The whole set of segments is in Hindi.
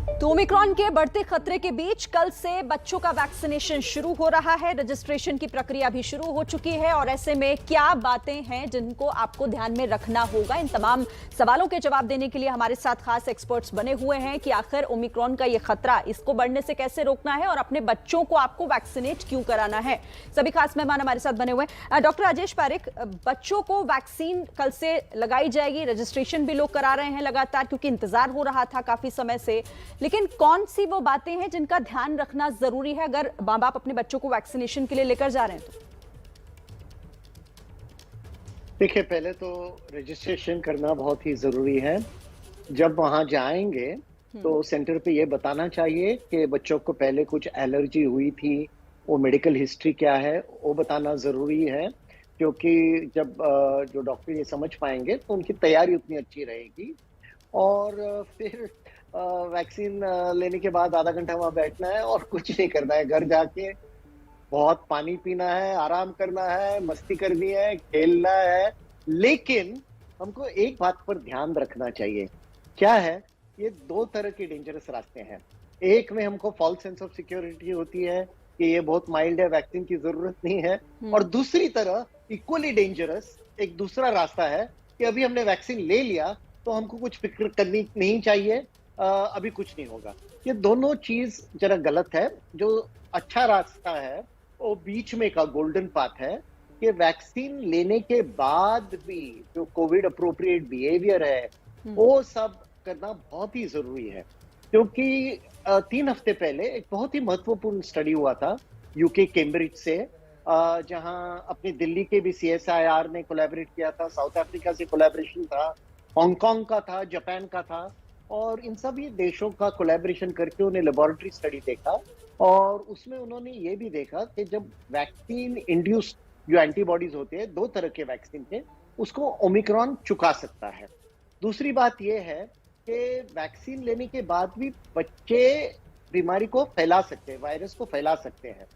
तो ओमिक्रॉन के बढ़ते खतरे के बीच कल से बच्चों का वैक्सीनेशन शुरू हो रहा है। रजिस्ट्रेशन की प्रक्रिया भी शुरू हो चुकी है और ऐसे में क्या बातें हैं जिनको आपको ध्यान में रखना होगा, इन तमाम सवालों के जवाब देने के लिए हमारे साथ खास एक्सपर्ट्स बने हुए हैं कि आखिर ओमिक्रॉन का ये खतरा, इसको बढ़ने से कैसे रोकना है और अपने बच्चों को आपको वैक्सीनेट क्यों कराना है। सभी खास मेहमान हमारे साथ बने हुए हैं। डॉक्टर राजेश पारिक, बच्चों को वैक्सीन कल से लगाई जाएगी, रजिस्ट्रेशन भी लोग करा रहे हैं लगातार क्योंकि इंतजार हो रहा था काफी समय से, लेकिन कौन सी वो बातें हैं जिनका ध्यान रखना जरूरी है अगर मां बाप अपने बच्चों को वैक्सीनेशन के लिए लेकर जा रहे हैं तो? देखिए, पहले तो रजिस्ट्रेशन करना बहुत ही ज़रूरी है। जब वहाँ जाएँगे तो सेंटर पे ये बताना चाहिए कि बच्चों को पहले कुछ एलर्जी हुई थी, वो मेडिकल हिस्ट्री क्या है, वो बताना ज़रूरी है। क्योंकि जब जो डॉक्टर ये समझ पाएँगे तो उनकी तैयारी उतनी अच्छी रहेगी। और फिर वैक्सीन लेने के बाद आधा घंटा वहाँ बैठना है और कुछ नहीं करना है। घर जाके बहुत पानी पीना है, आराम करना है, मस्ती करनी है, खेलना है। लेकिन हमको एक बात पर ध्यान रखना चाहिए। क्या है? ये 2 तरह के डेंजरस रास्ते हैं। एक में हमको फॉल्स सेंस ऑफ सिक्योरिटी होती है कि ये बहुत माइल्ड है, वैक्सीन की ज़रूरत नहीं है। और दूसरी तरह इक्वली डेंजरस एक दूसरा रास्ता है कि अभी हमने वैक्सीन ले लिया तो हमको कुछ फ़िक्र करनी नहीं चाहिए, अभी कुछ नहीं होगा। ये दोनों चीज़ ज़रा गलत है। जो अच्छा रास्ता है वो बीच में का गोल्डन पाथ है कि वैक्सीन लेने के बाद भी जो कोविड अप्रोप्रिएट बिहेवियर है वो सब करना बहुत ही जरूरी है। क्योंकि 3 हफ्ते पहले एक बहुत ही महत्वपूर्ण स्टडी हुआ था यूके कैम्ब्रिज से, जहां अपनी दिल्ली के भी CSIR ने कोलैबोरेट किया था, साउथ अफ्रीका से कोलैबोरेशन था, हांगकांग का था, जापान का था। और इन सभी देशों का कोलैबोरेशन करके उन्हें लेबोरेटरी स्टडी देखा और उसमें उन्होंने ये भी देखा कि जब वैक्सीन इंड्यूस्ड जो एंटीबॉडीज होते हैं 2 तरह के वैक्सीन के, उसको ओमिक्रॉन चुका सकता है। दूसरी बात यह है कि वैक्सीन लेने के बाद भी बच्चे बीमारी को फैला सकते हैं, वायरस को फैला सकते हैं।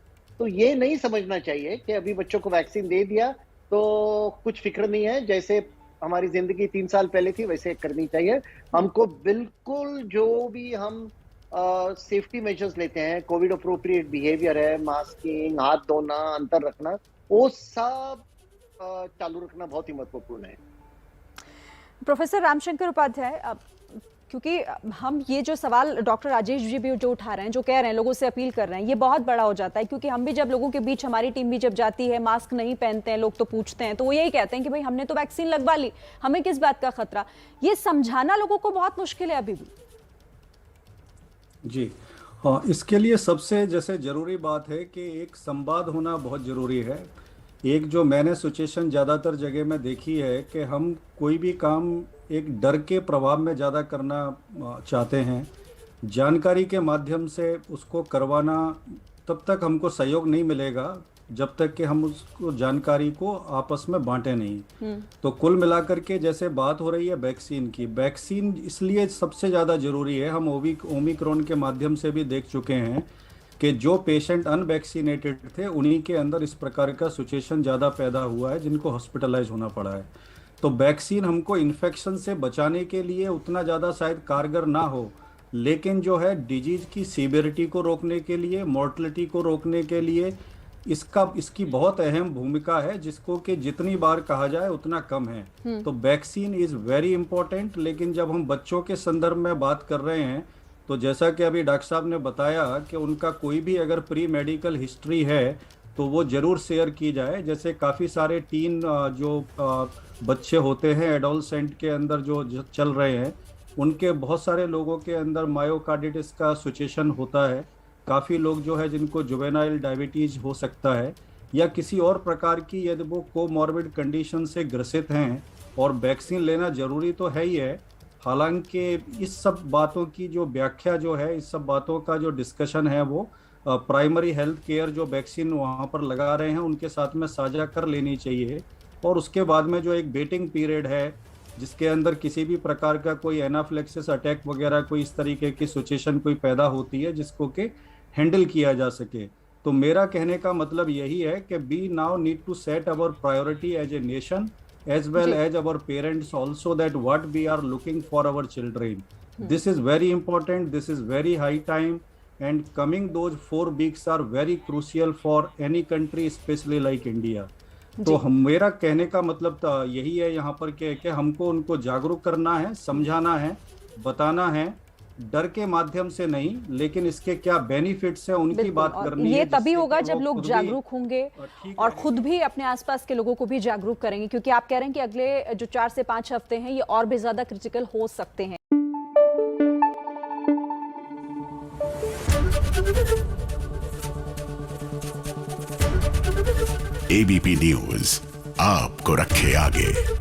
तो ये नहीं समझना चाहिए कि अभी बच्चों को वैक्सीन दे दिया तो कुछ फिक्र नहीं है, जैसे हमारी जिंदगी 3 साल पहले थी वैसे करनी चाहिए। हमको बिल्कुल जो भी हम सेफ्टी मेजर्स लेते हैं, कोविड अप्रोप्रिएट बिहेवियर है, मास्किंग, हाथ धोना, अंतर रखना, वो सब चालू रखना बहुत ही महत्वपूर्ण है। प्रोफेसर रामशंकर उपाध्याय, क्योंकि हम ये जो सवाल डॉक्टर राजेश जी भी जो उठा रहे हैं, जो कह रहे हैं, लोगों से अपील कर रहे हैं, ये बहुत बड़ा हो जाता है क्योंकि हम भी जब लोगों के बीच, हमारी टीम भी जब जाती है, मास्क नहीं पहनते हैं लोग तो पूछते हैं, तो वो यही कहते हैं कि भाई हमने तो वैक्सीन लगवा ली, हमें किस बात का खतरा। ये समझाना लोगों को बहुत मुश्किल है अभी भी। जी हाँ, इसके लिए सबसे जैसे ज़रूरी बात है कि एक संवाद होना बहुत ज़रूरी है। एक जो मैंने सिचुएशन ज़्यादातर जगह में देखी है कि हम कोई भी काम एक डर के प्रभाव में ज़्यादा करना चाहते हैं, जानकारी के माध्यम से उसको करवाना, तब तक हमको सहयोग नहीं मिलेगा जब तक कि हम उसको जानकारी को आपस में बांटे नहीं। तो कुल मिलाकर के जैसे बात हो रही है वैक्सीन की, वैक्सीन इसलिए सबसे ज़्यादा ज़रूरी है। हम ओमिक्रॉन के माध्यम से भी देख चुके हैं कि जो पेशेंट अनवैक्सीनेटेड थे उन्हीं के अंदर इस प्रकार का सिचुएशन ज़्यादा पैदा हुआ है जिनको हॉस्पिटलाइज होना पड़ा है। तो वैक्सीन हमको इन्फेक्शन से बचाने के लिए उतना ज़्यादा शायद कारगर ना हो, लेकिन जो है डिजीज की सीवियरिटी को रोकने के लिए, मोर्टलिटी को रोकने के लिए इसकी बहुत अहम भूमिका है, जिसको कि जितनी बार कहा जाए उतना कम है। तो वैक्सीन इज़ वेरी इंपॉर्टेंट। लेकिन जब हम बच्चों के संदर्भ में बात कर रहे हैं तो जैसा कि अभी डॉक्टर साहब ने बताया कि उनका कोई भी अगर प्री मेडिकल हिस्ट्री है तो वो ज़रूर शेयर की जाए। जैसे काफ़ी सारे टीन जो बच्चे होते हैं एडोलसेंट के अंदर जो चल रहे हैं, उनके बहुत सारे लोगों के अंदर मायोकार्डिटिस का सिचुएशन होता है। काफ़ी लोग जो है जिनको जुवेनाइल डायबिटीज़ हो सकता है या किसी और प्रकार की, यदि वो कोमॉर्बिड कंडीशन से ग्रसित हैं, और वैक्सीन लेना ज़रूरी तो है ही है। हालांकि इस सब बातों की जो व्याख्या जो है, इस सब बातों का जो डिस्कशन है वो प्राइमरी हेल्थ केयर जो वैक्सीन वहाँ पर लगा रहे हैं उनके साथ में साझा कर लेनी चाहिए। और उसके बाद में जो एक वेटिंग पीरियड है जिसके अंदर किसी भी प्रकार का कोई एनाफ्लेक्सिस अटैक वगैरह कोई इस तरीके की सिचुएशन कोई पैदा होती है जिसको कि हैंडल किया जा सके। तो मेरा कहने का मतलब यही है कि we now need to set our priority as a nation as well as our parents also, that what we are looking for our children. This is very important. This is very high time, and coming those 4 weeks are very crucial for any country, especially like India. तो मेरा कहने का मतलब यही है यहाँ पर कि हमको उनको जागरूक करना है, समझाना है, बताना है, डर के माध्यम से नहीं, लेकिन इसके क्या बेनिफिट्स हैं उनकी बात करनी है। ये तभी होगा जब लोग जागरूक होंगे और खुद भी अपने आसपास के लोगों को भी जागरूक करेंगे, क्योंकि आप कह रहे हैं कि अगले जो 4 से 5 हफ्ते हैं ये और भी ज्यादा क्रिटिकल हो सकते हैं। एबीपी न्यूज आपको रखे आगे।